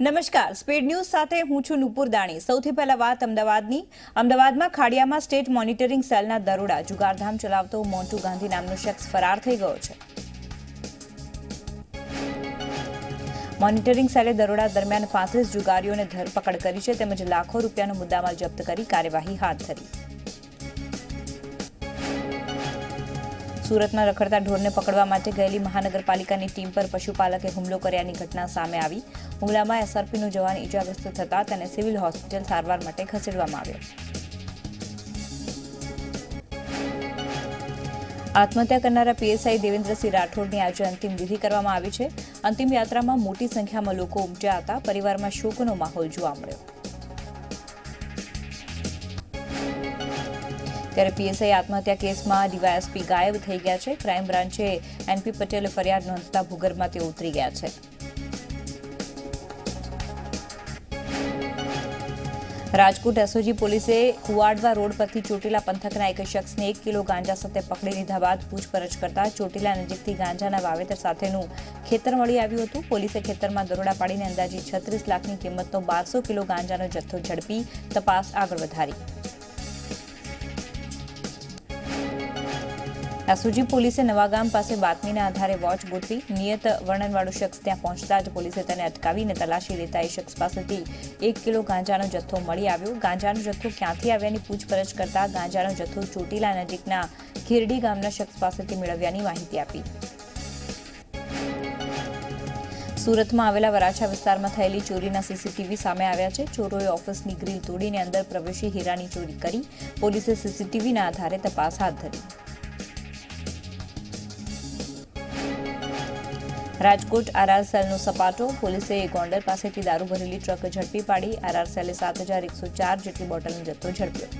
નમસ્કાર, speed news સાથે હું છું નુપુર દાણી। સૌથી પહેલા વાત અમદાવાદની। અમદાવાદમાં ખાડિયામાં સ્ટેટ મોનિટરિંગ સેલના દરોડા જુગારધામ ચલાવતો મોન્ટુ ગાંધી નામનો શખ્સ ફરાર થઈ ગયો છે। મોનિટરિંગ સેલે દરોડા દરમિયાન 35 જુગારીઓને ધરપકડ કરી છે તેમજ લાખો રૂપિયાનો મુદ્દામાલ જપ્ત કરી કાર્યવાહી હાથ ધરી। સુરતમાં રખડતા ઢોરને પકડવા માટે ગયેલી મહાનગરપાલિકાની ટીમ પર પશુપાલકે હુમલો કર્યાની ઘટના સામે આવી। હુમલામાં એસઆરપીનો જવાન ઇજાગ્રસ્ત થતા તેને સિવિલ હોસ્પિટલ સારવાર માટે ખસેડવામાં આવ્યો। આત્મહત્યા કરનારા પીએસઆઈ દેવેન્દ્રસિંહ રાઠોડની આજે અંતિમ વિધિ કરવામાં આવી છે। અંતિમ યાત્રામાં મોટી સંખ્યામાં લોકો ઉમટ્યા હતા। પરિવારમાં શોકનો માહોલ જોવા મળ્યો। ત્યારે પીએસઆઈ આત્મહત્યા કેસમાં ડીવાયએસપી ગાયબ થઈ ગયા છે। ક્રાઇમ બ્રાન્ચે એનપી પટેલે ફરિયાદ નોંધતા ભૂગર્ભમાં તેઓ ઉતરી ગયા છે। રાજકોટ એસઓજી પોલીસે કુવાડવા રોડ પરથી ચોટીલા પંથકના એક શખ્સને 1 કિલો ગાંજા સાથે પકડી લીધા બાદ પૂછપરછ કરતા ચોટીલા નજીકથી ગાંજાના વાવેતર સાથેનું ખેતર મળી આવ્યું હતું। પોલીસે ખેતરમાં દરોડા પાડીને અંદાજે 36 લાખની કિંમતનો 1200 કિલો ગાંજાનો જથ્થો ઝડપી તપાસ આગળ વધારી। એસઓજી પોલીસે નવાગામ પાસે બાતમીના આધારે વોચ ગોઠવી। નિયત વર્ણનવાળો શખ્સ ત્યાં પહોંચતા જ પોલીસે તેને અટકાવીને તલાશી લેતા એ શખ્સ પાસેથી 1 કિલો ગાંજાનો જથ્થો મળી આવ્યો। ગાંજાનો જથ્થો ક્યાંથી આવ્યાની પૂછપરછ કરતા ગાંજાનો જથ્થો ચોટીલા નજીકના ખીરડી ગામના શખ્સ પાસેથી મેળવ્યાની માહિતી આપી। સુરતમાં આવેલા વરાછા વિસ્તારમાં થયેલી ચોરીના સીસીટીવી સામે આવ્યા છે। ચોરોએ ઓફિસની ગ્રીલ તોડીને અંદર પ્રવેશી હીરાની ચોરી કરી। પોલીસે સીસીટીવીના આધારે તપાસ હાથ ધરી। રાજકોટ આરઆર સેલનો સપાટો। પોલીસે ગોંડલ પાસેથી દારૂ ભરેલી ટ્રક ઝડપી પાડી। આરઆર સેલે 7104 જેટલી બોટલનો જથ્થો ઝડપ્યો।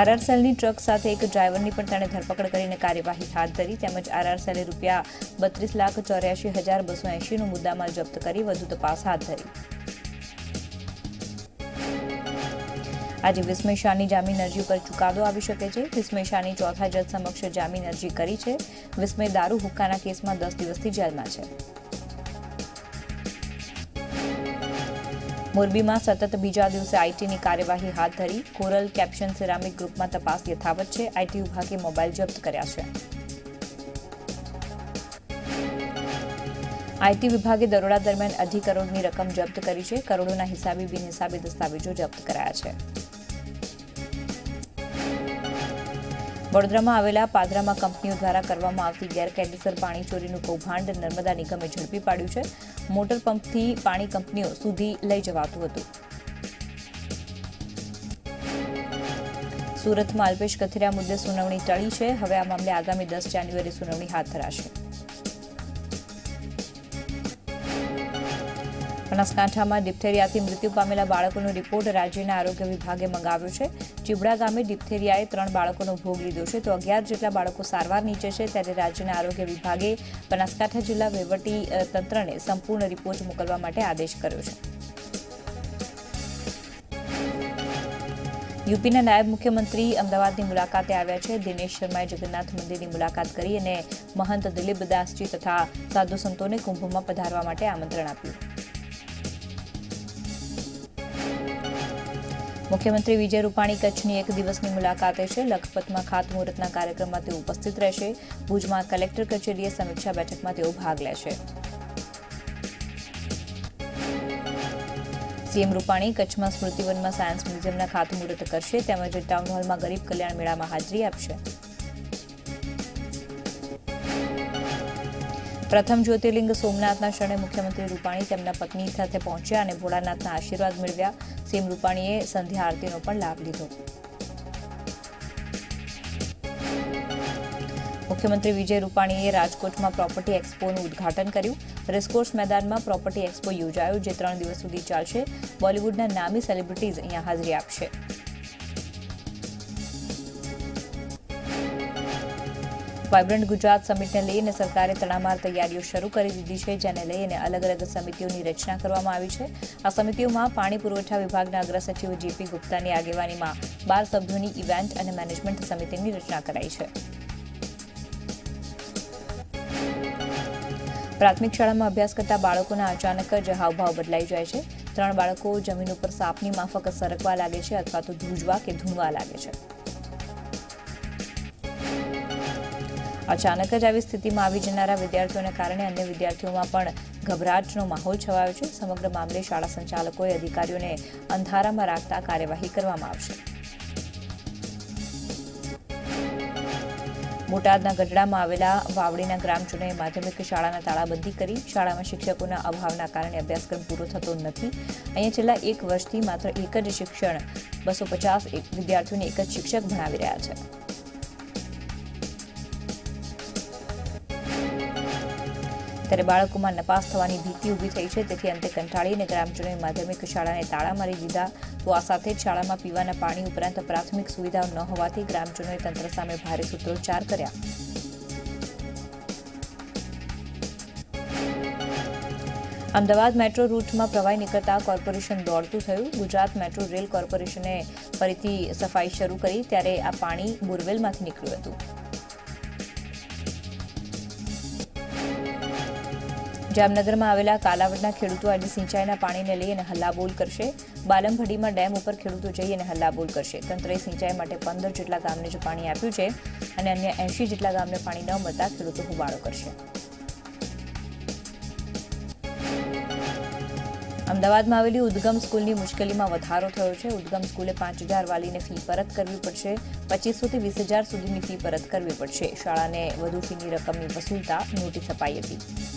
આરઆર સેલની ટ્રક સાથે એક ડ્રાઈવરની પણ તેણે ધરપકડ કરીને કાર્યવાહી હાથ ધરી। તેમજ આરઆર સેલે ₹32,84,280નો મુદ્દામાલ જપ્ત કરી વધુ તપાસ હાથ ધરી। આજે વિસ્મય શાહની જામીન અરજી પર ચુકાદો આવી શકે છે। વિસ્મય શાહની ચોથા જજ સમક્ષ જામીન અરજી કરી છે। વિસ્મય દારૂ હુક્કાના કેસમાં 10 દિવસથી જેલમાં છે। મોરબીમાં સતત બીજા દિવસે આઈટીની કાર્યવાહી હાથ ધરી। કોરલ કેપ્શન સિરામિક ગ્રુપમાં તપાસ યથાવત છે। આઈટી વિભાગે મોબાઈલ જપ્ત કર્યા છે। આઈટી વિભાગે દરોડા દરમિયાન 2.5 કરોડની રકમ જપ્ત કરી છે। કરોડોના હિસાબી બિનહિસાબી દસ્તાવેજો જપ્ત કરાયા છે। વડોદરામાં આવેલા પાદરામાં કંપનીઓ દ્વારા કરવામાં આવતી ગેરકાયદેસર પાણી ચોરીનું કૌભાંડ નર્મદા નિગમે ઝડપી પાડ્યું છે। મોટર પંપથી પાણી કંપનીઓ સુધી લઈ જવાતું હતું। સુરતમાં અલ્પેશ કથિરિયા મુદ્દે સુનાવણી ટળી છે। હવે આ મામલે આગામી 10 જાન્યુઆરી સુનાવણી હાથ ધરાશે। બનાસકાંઠામાં ડિપ્થેરિયાથી મૃત્યુ પામેલા બાળકોનો રિપોર્ટ રાજ્યના આરોગ્ય વિભાગે મંગાવ્યો છે। ચીબડા ગામે ડિપ્થેરિયાએ 3 બાળકોનો ભોગ લીધો છે તો 11 જેટલા બાળકો સારવાર નીચે છે। ત્યારે રાજ્યના આરોગ્ય વિભાગે બનાસકાંઠા જિલ્લા વહીવટી તંત્રને સંપૂર્ણ રિપોર્ટ મોકલવા માટે આદેશ કર્યો છે। યુપીના નાયબ મુખ્યમંત્રી અમદાવાદની મુલાકાતે આવ્યા છે। દિનેશ શર્માએ જગન્નાથ મંદિરની મુલાકાત કરી અને મહંત દિલીપદાસજી તથા સાધુ સંતોને કુંભમાં પધારવા માટે આમંત્રણ આપ્યું। મુખ્યમંત્રી વિજય રૂપાણી કચ્છની 1 દિવસની મુલાકાતે છે। લખપતમાં ખાતમુહૂર્તના કાર્યક્રમમાં તેઓ ઉપસ્થિત રહેશે। ભુજમાં કલેક્ટર કચેરીએ સમીક્ષા બેઠકમાં તેઓ ભાગ લેશે। સીએમ રૂપાણી કચ્છમાં સ્મૃતિવનમાં સાયન્સ મ્યુઝિયમના ખાતમુહૂર્ત કરશે તેમજ ટાઉન હોલમાં ગરીબ કલ્યાણ મેળામાં હાજરી આપશે। પ્રથમ જ્યોતિર્લિંગ સોમનાથના શરણે મુખ્યમંત્રી રૂપાણી તેમના પત્ની સાથે પહોંચ્યા અને ભોળાનાથના આશીર્વાદ મેળવ્યા। સીએમ રૂપાણીએ સંધ્યા આરતીનો પણ લાભ લીધો। મુખ્યમંત્રી વિજય રૂપાણીએ રાજકોટમાં પ્રોપર્ટી એક્સપોનું ઉદ્ઘાટન કર્યું। રેસકોર્સ મેદાનમાં પ્રોપર્ટી એક્સપો યોજાયો જે 3 દિવસ સુધી ચાલશે। બોલિવૂડના નામી સેલિબ્રિટીઝ અહીંયા હાજરી આપશે। વાયબ્રન્ટ ગુજરાત સમિટને લઈને સરકારે તડામાર તૈયારીઓ શરૂ કરી દીધી છે જેને લઈને અલગ અલગ સમિતિઓની રચના કરવામાં આવી છે। આ સમિતિઓમાં પાણી પુરવઠા વિભાગના અગ્ર સચિવ જેપી ગુપ્તાની આગેવાનીમાં 12 સભ્યોની ઇવેન્ટ અને મેનેજમેન્ટ સમિતિની રચના કરાઈ છે। પ્રાથમિક શાળામાં અભ્યાસ કરતા બાળકોના અચાનક જ હાવભાવ બદલાઈ જાય છે। 3 બાળકો જમીન ઉપર સાપની માફક સરકવા લાગે છે અથવા તો ધ્રુજવા કે ધૂણવા લાગે છે। અચાનક જ આવી સ્થિતિમાં આવી જનારા વિદ્યાર્થીઓને કારણે અન્ય વિદ્યાર્થીઓમાં પણ ગભરાટનો માહોલ છવાયો છે। સમગ્ર મામલે શાળા સંચાલકોએ અધિકારીઓને અંધારામાં રાખતા કાર્યવાહી કરવામાં આવશે। બોટાદના ગઢડામાં આવેલા વાવડીના ગ્રામજનોએ માધ્યમિક શાળાના તાળાબંધી કરી। શાળામાં શિક્ષકોના અભાવના કારણે અભ્યાસક્રમ પૂરો થતો નથી। અહીંયા છેલ્લા 1 વર્ષથી માત્ર એક જ શિક્ષણ 250 વિદ્યાર્થીઓને એક જ શિક્ષક ભણાવી રહ્યા છે। ત્યારે બાળકોમાં નપાસ થવાની ભીતિ ઊભી થઈ છે। તેથી અંતે કંટાળીને ગ્રામજનોએ માધ્યમિક શાળાને તાળા મારી દીધા। તો આ સાથે જ શાળામાં પીવાના પાણી ઉપરાંત પ્રાથમિક સુવિધાઓ ન હોવાથી ગ્રામજનોએ તંત્ર સામે ભારે સૂત્રોચ્ચાર કર્યા। અમદાવાદ મેટ્રો રૂટમાં પ્રવાહી નીકળતા કોર્પોરેશન દોડતું થયું। ગુજરાત મેટ્રો રેલ કોર્પોરેશને ફરીથી સફાઈ શરૂ કરી ત્યારે આ પાણી બોરવેલમાંથી નીકળ્યું હતું। જામનગરમાં આવેલા કાલાવડના ખેડૂતો આજે સિંચાઈના પાણીને લઈ અને હલ્લાબોલ કરશે। બાલમભડીમાં ડેમ ઉપર ખેડૂતો જઈ અને હલ્લાબોલ કરશે। તંત્રએ સિંચાઈ માટે 15 જેટલા ગામને જ પાણી આપ્યું છે અને અન્ય 80 જેટલા ગામને પાણી ન મળતા ખેડૂતો હોબાળો કરશે। અમદાવાદમાં આવેલી ઉદ્ગમ સ્કૂલની મુશ્કેલીમાં વધારો થયો છે। ઉદ્ગમ સ્કૂલે 5000 વાલીને ફી પરત કરવી પડશે। 2500 થી 20000 સુધીની ફી પરત કરવી પડશે। શાળાને વધુ ફીની રકમની વસૂલતા નોટિસ અપાઈ હતી।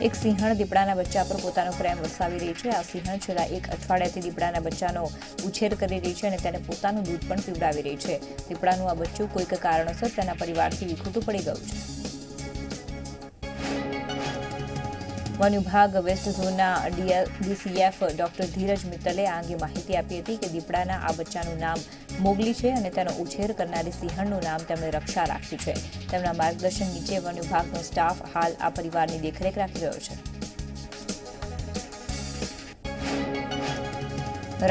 એક સિંહણ દીપડાના બચ્ચા પર પોતાનો પ્રેમ વરસાવી રહી છે। આ સિંહણ છેલ્લા 1 અઠવાડિયાથી દીપડાના બચ્ચાનો ઉછેર કરી રહી છે અને તેને પોતાનું દૂધ પણ પીવડાવી રહી છે। દીપડાનું આ બચ્ચું કોઈક કારણોસર તેના પરિવારથી વિખૂટું પડી ગયું છે। વન વિભાગ વેસ્ટ ઝોનના ડીસીએફ ડોક્ટર ધીરજ મિત્તલે આ અંગે માહિતી આપી હતી કે દીપડાના આ બચ્ચાનું નામ મોગલી છે અને તેનો ઉછેર કરનારી સિંહણનું નામ તેમણે રક્ષા રાખ્યું છે। તેમના માર્ગદર્શન નીચે વન વિભાગનો સ્ટાફ હાલ આ પરિવારની દેખરેખ રાખી રહ્યો છે।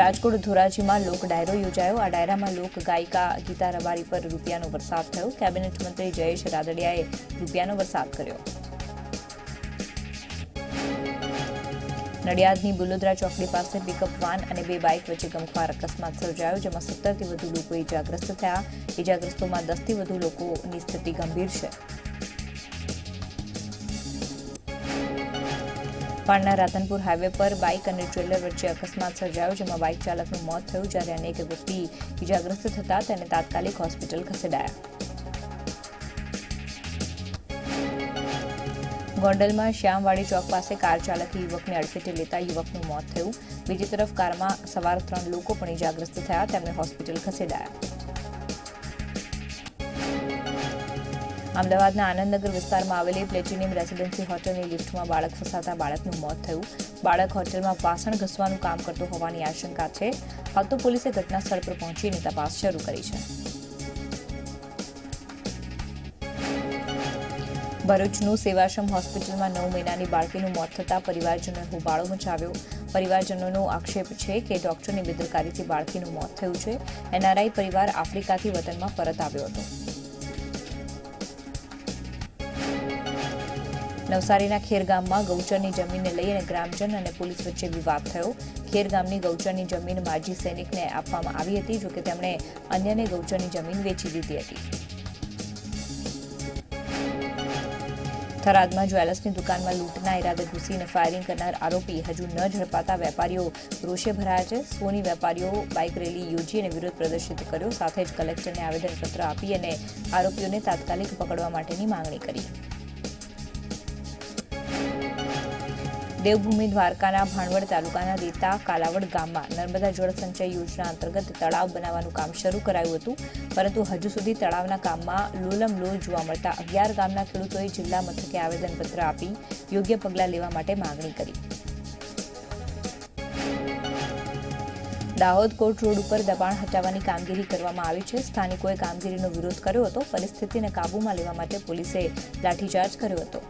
રાજકોટ ધોરાજીમાં લોક ડાયરો યોજાયો। આ ડાયરામાં લોક ગાયિકા ગીતા રબારી પર રૂપિયાનો વરસાદ થયો। કેબિનેટ મંત્રી જયેશ રાદડિયાએ રૂપિયાનો વરસાદ કર્યો। નડિયાદની બુલોદરા ચોકડી પાસે પિકઅપ વાન અને 2 બાઇક વચ્ચે ગમખ્વાર અકસ્માત સર્જાયો, જેમાં 17થી વધુ લોકો ઇજાગ્રસ્ત થયા। ઇજાગ્રસ્તોમાં 10થી વધુ લોકોની સ્થિતિ ગંભીર છે। પાણના રાધનપુર હાઈવે પર બાઇક અને ટ્રેલર વચ્ચે અકસ્માત સર્જાયો, જેમાં બાઇક ચાલકનું મોત થયું જ્યારે અનેક વ્યક્તિ ઇજાગ્રસ્ત થતા તેને તાત્કાલિક હોસ્પિટલ ખસેડાયા। ગોંડલમાં શ્યામવાડી ચોક પાસે કાર ચાલકે યુવકને અડફેટે લેતા યુવકનું મોત થયું। બીજી તરફ કારમાં સવાર 3 લોકો પણ ઇજાગ્રસ્ત થયા, તેમને હોસ્પિટલ ખસેડાયા। અમદાવાદના આનંદનગર વિસ્તારમાં આવેલી પ્લેટિનિયમ રેસિડેન્સી હોટલની લિફ્ટમાં બાળક ફસાતા બાળકનું મોત થયું। બાળક હોટલમાં વાસણ ઘસવાનું કામ કરતો હોવાની આશંકા છે। હાલ તો પોલીસે ઘટના સ્થળ પર પહોંચીને તપાસ શરૂ કરી છે। ભરૂચનું સેવાશ્રમ હોસ્પિટલમાં 9 મહિનાની બાળકીનું મોત થતાં પરિવારજનોએ હોબાળો મચાવ્યો। પરિવારજનોનો આક્ષેપ છે કે ડોક્ટરની બેદરકારીથી બાળકીનું મોત થયું છે। એનઆરઆઈ પરિવાર આફ્રિકાથી વતનમાં પરત આવ્યો હતો। નવસારીના ખેર ગામમાં ગૌચરની જમીનને લઈ અને ગ્રામજન અને પોલીસ વચ્ચે વિવાદ થયો। ખેર ગામની ગૌચરની જમીન માજી સૈનિકને આપવામાં આવી હતી, જોકે તેમણે અન્યને ગૌચરની જમીન વેચી દીધી હતી। થરાદમાં જ્વેલર્સની દુકાનમાં લૂંટના ઇરાદે ઘૂસીને ફાયરિંગ કરનાર આરોપી હજુ ન ઝડપાતા વેપારીઓ રોષે ભરાયા છે। સોની વેપારીઓ બાઇક રેલી યોજી અને વિરોધ પ્રદર્શિત કર્યો, સાથે જ કલેક્ટરને આવેદનપત્ર આપી અને આરોપીઓને તાત્કાલિક પકડવા માટેની માંગણી કરી। દેવભૂમિ દ્વારકાના ભાણવડ તાલુકાના રેતા કાલાવડ ગામમાં નર્મદા જળ સંચય યોજના અંતર્ગત તળાવ બનાવવાનું કામ શરૂ કરાયું હતું, પરંતુ હજુ સુધી તળાવના કામમાં લોલમલોલ જોવા મળતા 11 ગામના ખેડૂતોએ જિલ્લા મથકે આવેદનપત્ર આપી યોગ્ય પગલાં લેવા માટે માંગણી કરી। દાહોદ કોટ રોડ ઉપર દબાણ હટાવવાની કામગીરી કરવામાં આવી છે। સ્થાનિકોએ કામગીરીનો વિરોધ કર્યો હતો। પરિસ્થિતિને કાબૂમાં લેવા માટે પોલીસે લાઠીચાર્જ કર્યો હતો।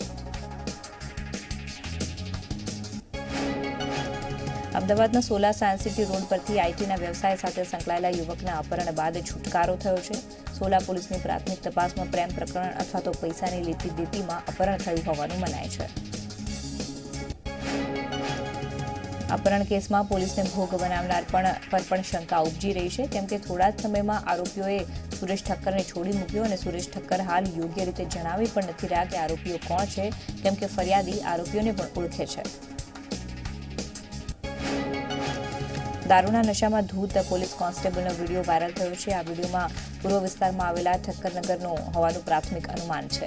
અમદાવાદના સોલા સાયન્સ સિટી રોડ પરથી આઈટીના વ્યવસાય સાથે સંકળાયેલા યુવકના અપહરણ બાદ છુટકારો થયો છે। સોલા પોલીસની પ્રાથમિક તપાસમાં પ્રેમ પ્રકરણ અથવા તો પૈસાની લેતી દેતીમાં અપહરણ થયું હોવાનું મનાય છે. અપહરણ કેસમાં પોલીસને ભોગ બનાવનાર પર પણ શંકા ઉપજી રહી છે, કેમ કે થોડા જ સમયમાં આરોપીઓએ સુરેશ ઠક્કરને છોડી મૂક્યો અને સુરેશ ઠક્કર હાલ યોગ્ય રીતે જણાવી પણ નથી રહ્યા કે આરોપીઓ કોણ છે, કેમ કે ફરિયાદી આરોપીઓને પણ ઓળખે છે. દારૂના નશામાં ધૂત પોલીસ કોન્સ્ટેબલનો વિડીયો વાયરલ થયો છે. આ વિડીયોમાં પૂર્વ વિસ્તારમાં આવેલા ઠક્કરનગરનો હોવાનું પ્રાથમિક અનુમાન છે.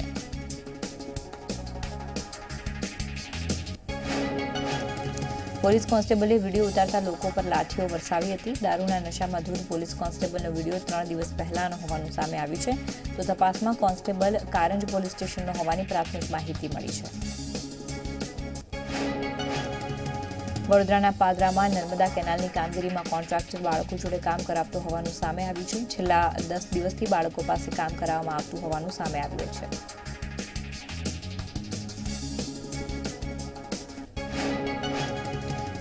પોલીસ કોન્સ્ટેબલે વિડીયો ઉતારતા લોકો પર લાઠીઓ વરસાવી હતી. દારૂના નશામાં ધૂત પોલીસ કોન્સ્ટેબલનો વિડીયો 3 દિવસ પહેલાનો હોવાનું સામે આવ્યું છે. તો તપાસમાં કોન્સ્ટેબલ કારંજ પોલીસ સ્ટેશનનો હોવાની પ્રાથમિક માહિતી મળી છે. વડોદરાના પાદરામાં નર્મદા કેનાલની કામગીરીમાં કોન્ટ્રાક્ટર બાળકો જોડે કામ કરાવતો હોવાનું સામે આવ્યું છે. છેલ્લા 10 દિવસથી બાળકો પાસે કામ કરાવવામાં આવતું હોવાનું સામે આવ્યું છે.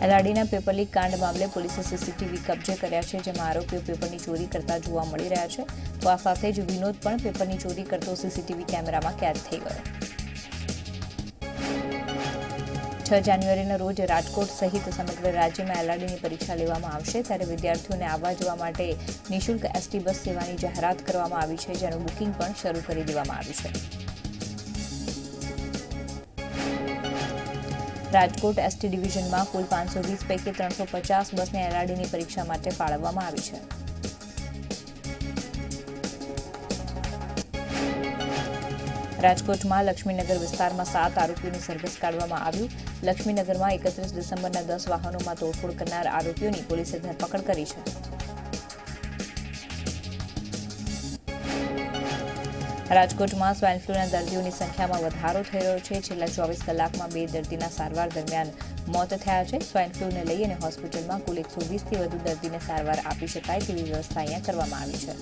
એલઆરડીના પેપર લીક કાંડ મામલે પોલીસે સીસીટીવી કબજે કર્યા છે, જેમાં આરોપીઓ પેપરની ચોરી કરતા જોવા મળી રહ્યા છે. તો આ સાથે જ વિનોદ પણ પેપરની ચોરી કરતો સીસીટીવી કેમેરામાં કેદ થઈ ગયો. 6 જાન્યુઆરીના રોજ રાજકોટ સહિત સમગ્ર રાજ્યમાં એલઆરડીની પરીક્ષા લેવામાં આવશે, ત્યારે વિદ્યાર્થીઓને આવવા જવા માટે નિઃશુલ્ક એસટી બસ સેવાની જાહેરાત કરવામાં આવી છે, જેનું બુકિંગ પણ શરૂ કરી દેવામાં આવ્યું છે. રાજકોટ એસટી ડિવિઝનમાં કુલ 520 પૈકી 350 બસને એલઆરડીની પરીક્ષા માટે ફાળવવામાં આવી છે. રાજકોટમાં લક્ષ્મીનગર વિસ્તારમાં 7 આરોપીઓની સરઘસ કાઢવામાં આવ્યું. લક્ષ્મીનગરમાં 31 ડિસેમ્બરના 10 વાહનોમાં તોડફોડ કરનાર આરોપીઓની પોલીસે ધરપકડ કરી છે. રાજકોટમાં સ્વાઇન ફ્લૂના દર્દીઓની સંખ્યામાં વધારો થઈ રહ્યો છે. છેલ્લા 24 કલાકમાં 2 દર્દીના સારવાર દરમિયાન મોત થયા છે. સ્વાઇન ફ્લૂને લઈ અને હોસ્પિટલમાં કુલ 120થી વધુ દર્દીને સારવાર આપી શકાય તેવી વ્યવસ્થા અહીંયા કરવામાં આવી છે.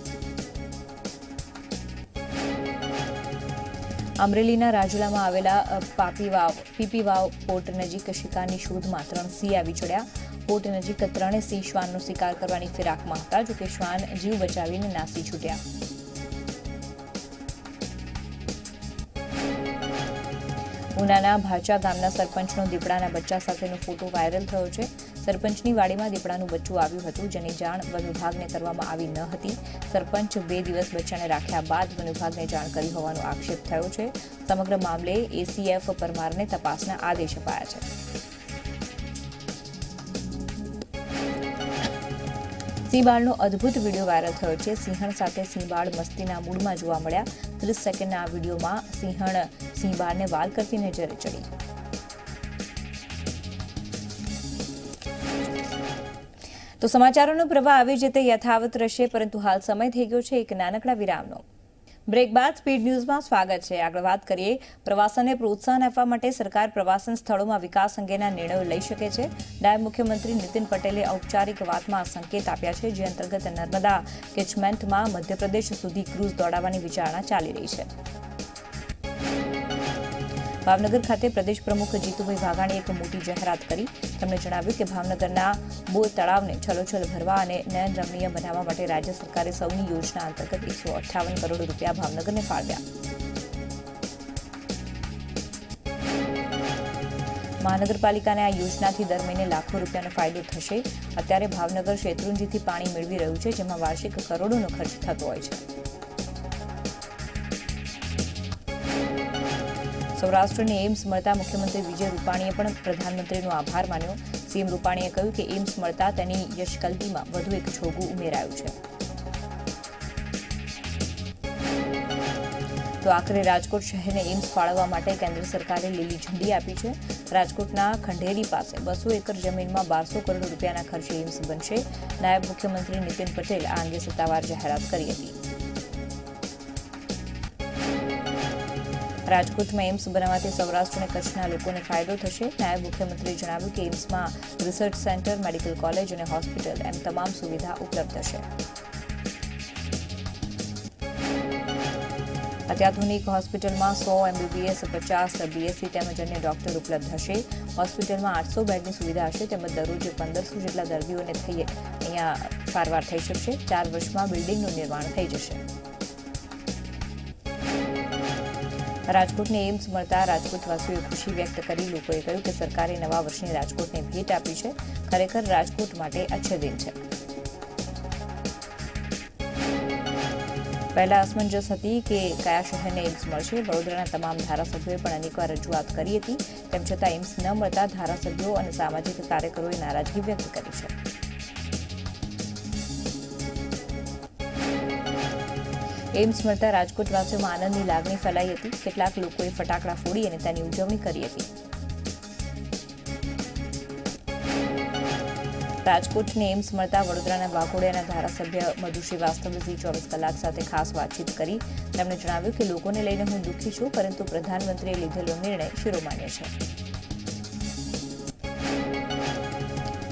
અમરેલીના રાજુલામાં આવેલા પીપીવાવ પોર્ટ નજીક શિકારની શોધમાં 3 સિંહ આવી ચડ્યા. પોર્ટ નજીક 3 સિંહ શ્વાનનો શિકાર કરવાની ફિરાકમાં હતા, જોકે શ્વાન જીવ બચાવીને નાસી છૂટ્યા. ઉનાના ભાચા ગામના સરપંચનો દીપડાના બચ્ચા સાથેનો ફોટો વાયરલ થયો છે. સરપંચની વાડીમાં દીપડાનું બચ્ચું આવ્યું હતું, જેની જાણ વન વિભાગને કરવામાં આવી ન હતી. સરપંચ 2 દિવસ બચ્ચાને રાખ્યા બાદ વન વિભાગને જાણ કરી હોવાનો આક્ષેપ થયો છે. સમગ્ર મામલે એસીએફ પરમારને તપાસના આદેશ અપાયા છે. સિંહબાળનો અદ્ભુત વિડીયો વાયરલ થયો છે. સિંહણ સાથે સિંહબાળ મસ્તીના મૂડમાં જોવા મળ્યા. 30 સેકન્ડના આ વિડીયોમાં સિંહબાળને વાલ કરતી નજરે ચડી. તો સમાચારોનો પ્રવાહ આવી રીતે યથાવત રહેશે, પરંતુ હાલ સમય થઈ ગયો છે એક નાનકડા વિરામનો. બ્રેક બાદ સ્પીડ ન્યૂઝમાં સ્વાગત છે. આગળ વાત કરીએ. પ્રવાસનને પ્રોત્સાહન આપવા માટે સરકાર પ્રવાસન સ્થળોમાં વિકાસ અંગેના નિર્ણયો લઈ શકે છે. નાયબ મુખ્યમંત્રી નીતિન પટેલે ઔપચારિક વાતમાં આ સંકેત આપ્યા છે, જે અંતર્ગત નર્મદા કેચમેન્ટમાં મધ્યપ્રદેશ સુધી ક્રૂઝ દોડાવવાની વિચારણા ચાલી રહી છે. ભાવનગર ખાતે પ્રદેશ પ્રમુખ જીતુભાઈ વાઘાણીએ એક મોટી જાહેરાત કરી. તેમણે જણાવ્યું કે ભાવનગરના બોર તળાવને છલોછલ ભરવા અને નયન રમણીય બનાવવા માટે રાજ્ય સરકારે સૌની યોજના અંતર્ગત 158 કરોડ રૂપિયા ભાવનગરને ફાળવ્યા. મહાનગરપાલિકાને આ યોજનાથી દર મહિને લાખો રૂપિયાનો ફાયદો થશે. અત્યારે ભાવનગર શેત્રુંજીથી પાણી મેળવી રહ્યું છે, જેમાં વાર્ષિક કરોડોનો ખર્ચ થતો હોય છે. સૌરાષ્ટ્રને એમ્સ મળતા મુખ્યમંત્રી વિજય રૂપાણીએ પણ પ્રધાનમંત્રીનો આભાર માન્યો. સીએમ રૂપાણીએ કહ્યું કે એમ્સ મળતા તેની યશકલ્ગીમાં વધુ એક છોગું ઉમેરાયું છે. તો આખરે રાજકોટ શહેરને એમ્સ ફાળવવા માટે કેન્દ્ર સરકારે લીલી ઝંડી આપી છે. રાજકોટના ખંડેરી પાસે 200 એકર જમીનમાં 1200 કરોડ રૂપિયાના ખર્ચે એમ્સ બનશે. નાયબ મુખ્યમંત્રી નીતિન પટેલ આ અંગે સત્તાવાર જાહેરાત કરી હતી. રાજકોટમાં એમ્સ બનાવવાથી સૌરાષ્ટ્ર અને કચ્છના લોકોને ફાયદો થશે. નાયબ મુખ્યમંત્રીએ જણાવ્યું કે એમ્સમાં રિસર્ચ સેન્ટર, મેડિકલ કોલેજ અને હોસ્પિટલ એમ તમામ સુવિધા ઉપલબ્ધ છે. અત્યાધુનિક હોસ્પિટલમાં 100 MBBS, 50 BSc તેમજ અન્ય ડોક્ટર ઉપલબ્ધ હશે. હોસ્પિટલમાં 800 બેડની સુવિધા હશે, તેમજ દરરોજ 1500 જેટલા દર્દીઓને અહીંયા સારવાર થઈ શકશે. 4 વર્ષમાં બિલ્ડિંગનું નિર્માણ થઈ જશે. રાજકોટને એમ્સ મળતા રાજકોટવાસીઓએ ખુશી વ્યક્ત કરી લોકોએ કહ્યું કે સરકારે નવા વર્ષની રાજકોટને ભેટ આપી છે. ખરેખર રાજકોટ માટે અચ્છે દિન છે. પહેલા અસમંજસ હતી કે કયા શહેરને એમ્સ મળશે. વડોદરાના તમામ ધારાસભ્યોએ પણ અનેકવાર રજૂઆત કરી હતી. તેમ છતાં એમ્સ ન મળતા ધારાસભ્યો અને સામાજિક કાર્યકરોએ નારાજગી વ્યક્ત કરી છે. એમ્સ મળતા રાજકોટવાસીઓમાં આનંદની લાગણી ફેલાઈ હતી. કેટલાક લોકોએ ફટાકડા ફોડી અને તેની ઉજવણી કરી હતી. રાજકોટને એમ્સ મળતા વડોદરાના વાઘોડિયાના ધારાસભ્ય મધુ શ્રીવાસ્તવે 24 કલાક સાથે ખાસ વાતચીત કરી. તેમણે જણાવ્યું કે લોકોને લઈને હું દુઃખી છું, પરંતુ પ્રધાનમંત્રીએ લીધેલો નિર્ણય શિરોમાન્ય છે.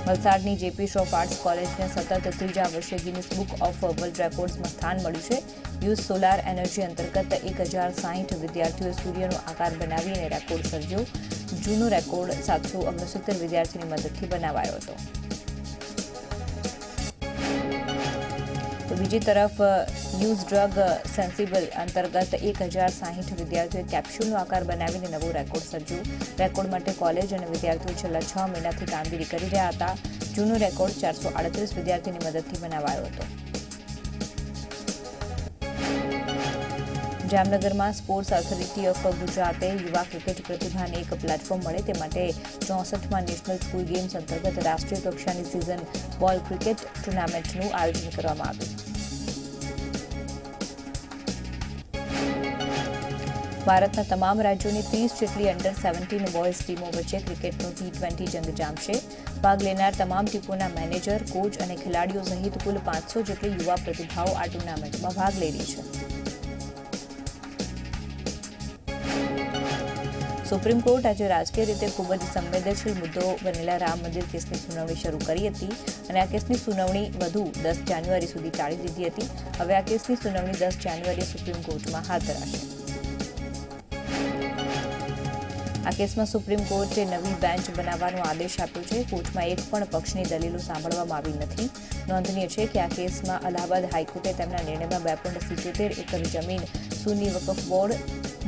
વલસાડની જેપી શ્રોફ આર્ટ્સ કોલેજને સતત ત્રીજા વર્ષે ગિનિસ બુક ઓફ વર્લ્ડ રેકોર્ડ્સમાં સ્થાન મળ્યું છે. યુઝ સોલાર એનર્જી અંતર્ગત 1060 વિદ્યાર્થીઓએ સૂર્યનો આકાર બનાવીને રેકોર્ડ સર્જ્યો. જૂનો રેકોર્ડ 769 વિદ્યાર્થીની મદદથી બનાવાયો હતો. તો બીજી તરફ યુઝ ડ્રગ સેન્સિબલ અંતર્ગત 1060 વિદ્યાર્થીઓએ કેપ્સ્યુલનો આકાર બનાવીને નવો રેકોર્ડ સર્જ્યો. રેકોર્ડ માટે કોલેજ અને વિદ્યાર્થીઓ છેલ્લા 6 મહિનાથી કામગીરી કરી રહ્યા હતા. જૂનો રેકોર્ડ 438 વિદ્યાર્થીની મદદથી બનાવાયો હતો. જામનગરમાં સ્પોર્ટ્સ ઓથોરિટી ઓફ ગુજરાતે યુવા ક્રિકેટ પ્રતિભાને એક પ્લેટફોર્મ મળે તે માટે 64માં નેશનલ સ્કૂલ ગેમ્સ અંતર્ગત રાષ્ટ્રીય કક્ષાની સિઝન બોલ ક્રિકેટ ટુર્નામેન્ટનું આયોજન કરવામાં આવ્યું. ભારતના તમામ રાજ્યોની 30 જેટલી અંડર-17 બોયઝ ટીમો વચ્ચે ક્રિકેટનો T20 જંગ જામશે. ભાગ લેનાર તમામ ટીમોના મેનેજર, કોચ અને ખેલાડીઓ સહિત કુલ 500 જેટલી યુવા પ્રતિભાઓ આ ટુર્નામેન્ટમાં ભાગ લઈ રહી છે. સુપ્રીમ કોર્ટ આજે રાજકીય રીતે ખૂબ જ સંવેદનશીલ મુદ્દો બનેલા રામ મંદિર કેસની સુનાવણી શરૂ કરી હતી અને આ કેસની સુનાવણી વધુ 10 જાન્યુઆરી સુધી ટાળી દીધી હતી. હવે આ કેસની સુનાવણી 10 જાન્યુઆરીએ સુપ્રીમ કોર્ટમાં હાથ ધરાશે. આ કેસમાં સુપ્રીમ કોર્ટે નવી બેન્ચ બનાવવાનો આદેશ આપ્યો છે. કોર્ટમાં એક પણ પક્ષની દલીલો સાંભળવામાં આવી નથી. નોંધનીય છે કે આ કેસમાં અલ્હાબાદ હાઈકોર્ટે તેમના નિર્ણયમાં 2.77 એકર જમીન સુન્ની વકફ બોર્ડ,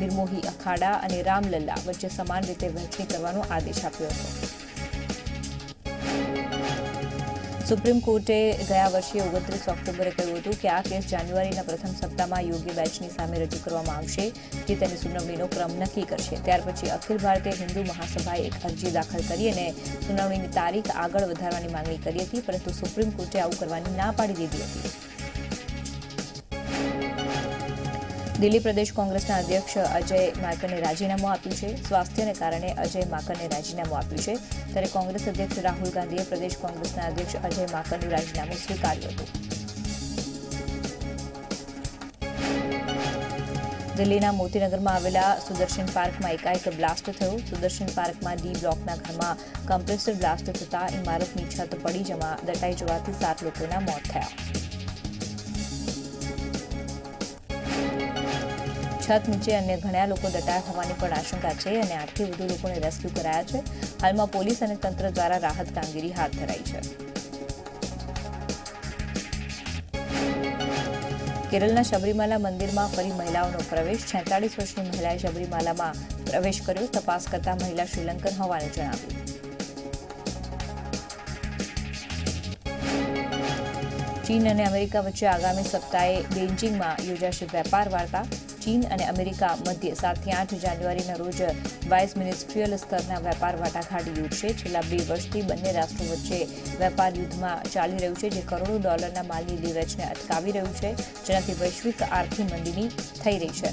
નિર્મોહી અખાડા અને રામલલ્લા વચ્ચે સમાન રીતે વહેંચણી કરવાનો આદેશ આપ્યો હતો. સુપ્રીમ કોર્ટે ગયા વર્ષે 29 ઓક્ટોબરે કહ્યું હતું કે આ કેસ જાન્યુઆરીના પ્રથમ સપ્તાહમાં યોગ્ય બેન્ચની સામે રજૂ કરવામાં આવશે, જે તેની સુનાવણીનો ક્રમ નક્કી કરશે. ત્યાર પછી અખિલ ભારતીય હિન્દુ મહાસભાએ એક અરજી દાખલ કરી અને સુનાવણીની તારીખ આગળ વધારવાની માંગણી કરી હતી, પરંતુ સુપ્રીમ કોર્ટે આવું કરવાની ના પાડી દીધી હતી. દિલ્હી પ્રદેશ કોંગ્રેસના અધ્યક્ષ અજય માકને રાજીનામું આપ્યું છે. સ્વાસ્થ્યને કારણે અજય માકને રાજીનામું આપ્યું છે. ત્યારે કોંગ્રેસ અધ્યક્ષ રાહુલ ગાંધીએ પ્રદેશ કોંગ્રેસના અધ્યક્ષ અજય માકનનું રાજીનામું સ્વીકાર્યું હતું. દિલ્હીના મોતીનગરમાં આવેલા સુદર્શન પાર્કમાં એકાએક બ્લાસ્ટ થયો. સુદર્શન પાર્કમાં ડી બ્લોકના ઘરમાં કમ્પ્રેસર બ્લાસ્ટ થતાં ઇમારતની છત પડી દટાઈ જવાથી 7 લોકોના મોત થયા. છત નીચે અન્ય ઘણા લોકો દટાયા હોવાની પણ આશંકા છે અને 8થી વધુ લોકોને રેસ્ક્યુ કરાયા છે. હાલમાં પોલીસ અને તંત્ર દ્વારા રાહત કામગીરી હાથ ધરાઈ છે. કેરળના શબરીમાલા મંદિરમાં ફરી મહિલાઓનો પ્રવેશ. 46 વર્ષની મહિલાએ શબરીમાલામાં પ્રવેશ કર્યો. તપાસ કરતા મહિલા શ્રીલંકન હોવાનું જણાવ્યું. ચીન અને અમેરિકા વચ્ચે આગામી સપ્તાહે બેઇજિંગમાં યોજાશે વેપાર વાર્તા. ચીન અને અમેરિકા મધ્યે 7 થી 8 જાન્યુઆરીના રોજ વાઇસ મિનિસ્ટ્રીયલ સ્તરના વેપાર વાટાઘાટ યોજશે. છેલ્લા 2 વર્ષથી બંને રાષ્ટ્રો વચ્ચે વેપાર યુદ્ધમાં ચાલી રહ્યું છે, જે કરોડો ડોલરના માલની લે-વેચને અટકાવી રહ્યું છે, જેનાથી વૈશ્વિક આર્થિક મંદીની થઈ રહી છે.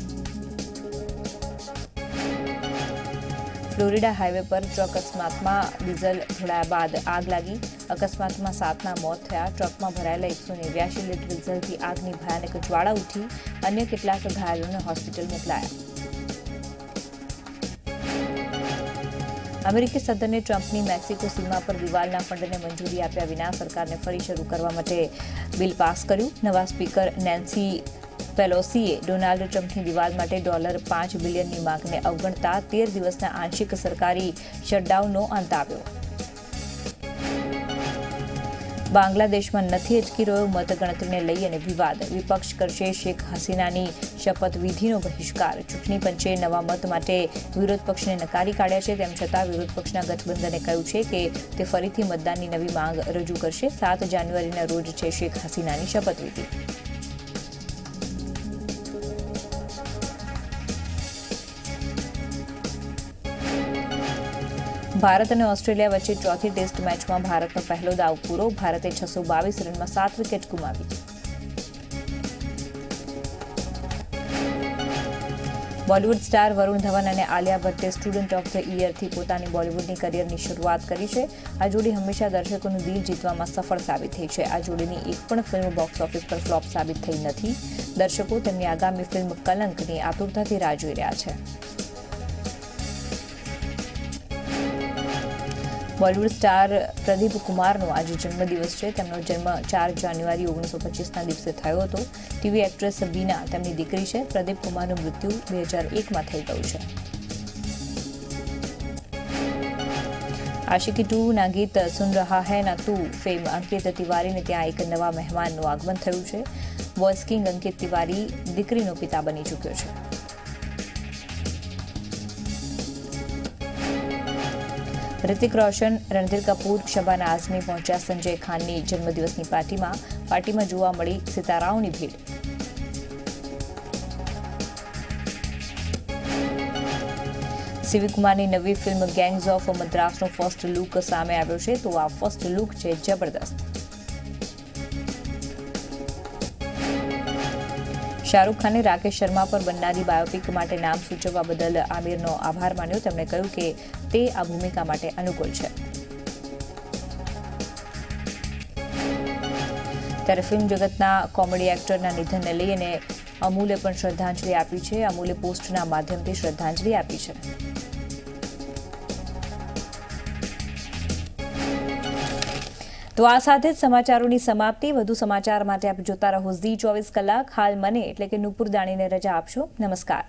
ફ્લોરિડા હાઈવે પર ટ્રક અકસ્માતમાં ડીઝલ ઢોળાયા બાદ આગ લાગી. અકસ્માતમાં 7ના મોત થયા. ટ્રકમાં ભરાયેલા 189 લીટર ડીઝલથી આગની ભયાનક જ્વાળા ઉઠી. અન્ય કેટલાક ઘાયલોને હોસ્પિટલ મોકલાયા. અમેરિકી સદને ટ્રમ્પની મેક્સિકો સીમા પર દિવાલના ફંડને મંજૂરી આપ્યા વિના સરકારને ફરી શરૂ કરવા માટે બિલ પાસ કર્યું. નવા સ્પીકર નેન્સી પેલોસીએ ડોનાલ્ડ ટ્રમ્પની દિવાલ માટે $5 બિલિયનની માંગને અવગણતા 13 દિવસના આંશિક સરકારી શટડાઉનનો અંત આવ્યો. બાંગ્લાદેશમાં નથી અટકી રહ્યો મતગણતરીને લઈ અને વિવાદ, વિપક્ષ કરશે શેખ હસીનાની શપથવિધિનો બહિષ્કાર. ચૂંટણી પંચે નવા મત માટે વિરોધ પક્ષને નકારી કાઢ્યા છે. તેમ છતાં વિરોધ પક્ષના ગઠબંધને કહ્યું છે કે તે ફરીથી મતદાનની નવી માંગ રજૂ કરશે. 7 જાન્યુઆરીના રોજ છે શેખ હસીનાની શપથવિધિ. ભારત અને ઓસ્ટ્રેલિયા વચ્ચે ચોથી ટેસ્ટ મેચમાં ભારતનો પહેલો દાવ પૂરો. ભારતે 622 રનમાં 7 વિકેટ ગુમાવી. બોલિવૂડ સ્ટાર વરુણ ધવન અને આલિયા ભટ્ટે સ્ટુડન્ટ ઓફ ધ યરથી પોતાની બોલિવૂડની કરિયરની શરૂઆત કરી છે. આ જોડી હંમેશા દર્શકોનું દિલ જીતવામાં સફળ સાબિત થઈ છે. આ જોડીની એક પણ ફિલ્મ બોક્સ ઓફિસ પર ફ્લોપ સાબિત થઈ નથી. દર્શકો તેમની આગામી ફિલ્મ કલંકની આતુરતાથી રાહ જોઈ રહ્યા છે. બોલિવૂડ સ્ટાર પ્રદીપ કુમારનો આજે જન્મદિવસ છે. તેમનો જન્મ 4 જાન્યુઆરી 1925ના દિવસે થયો હતો. ટીવી એક્ટ્રેસ બીના તેમની દીકરી છે. પ્રદીપ કુમારનું મૃત્યુ 2001માં થઈ ગયું છે. આશિકી 2ના ગીત સુન રહા હૈ ના તું ફેમ અંકિત તિવારીને ત્યાં એક નવા મહેમાનનું આગમન થયું છે. વોઇસ કિંગ અંકિત તિવારી દીકરીનો પિતા બની ચૂક્યો છે. રિતિક રોશન, રણધીર કપૂર, શબાના આઝમી પહોંચ્યા સંજય ખાનની જન્મદિવસની પાર્ટીમાં જોવા મળી સિતારાઓની ભીડ. સીવી કુમારની નવી ફિલ્મ ગેંગ્સ ઓફ મદ્રાસનો ફર્સ્ટ લુક સામે આવ્યો છે. તો આ ફર્સ્ટ લુક છે જબરદસ્ત. શાહરૂખ ખાને રાકેશ શર્મા પર બનનારી બાયોપિક માટે નામ સૂચવવા બદલ આમિરનો આભાર માન્યો. તેમણે કહ્યું કે તે આ ભૂમિકા માટે અનુકૂળ છે. ત્યારે ફિલ્મ જગતના કોમેડી એક્ટરના નિધનને લઈને અમૂલે પણ શ્રદ્ધાંજલિ આપી છે. અમૂલે પોસ્ટના માધ્યમથી શ્રદ્ધાંજલિ આપી છે. તો આ સાથે જ સમાચારોની સમાપ્તિ. વધુ સમાચાર માટે આપ જોતા રહો ઝી 24 કલાક. હાલ મને એટલે કે નુપુર દાણીને રજા આપશો. નમસ્કાર.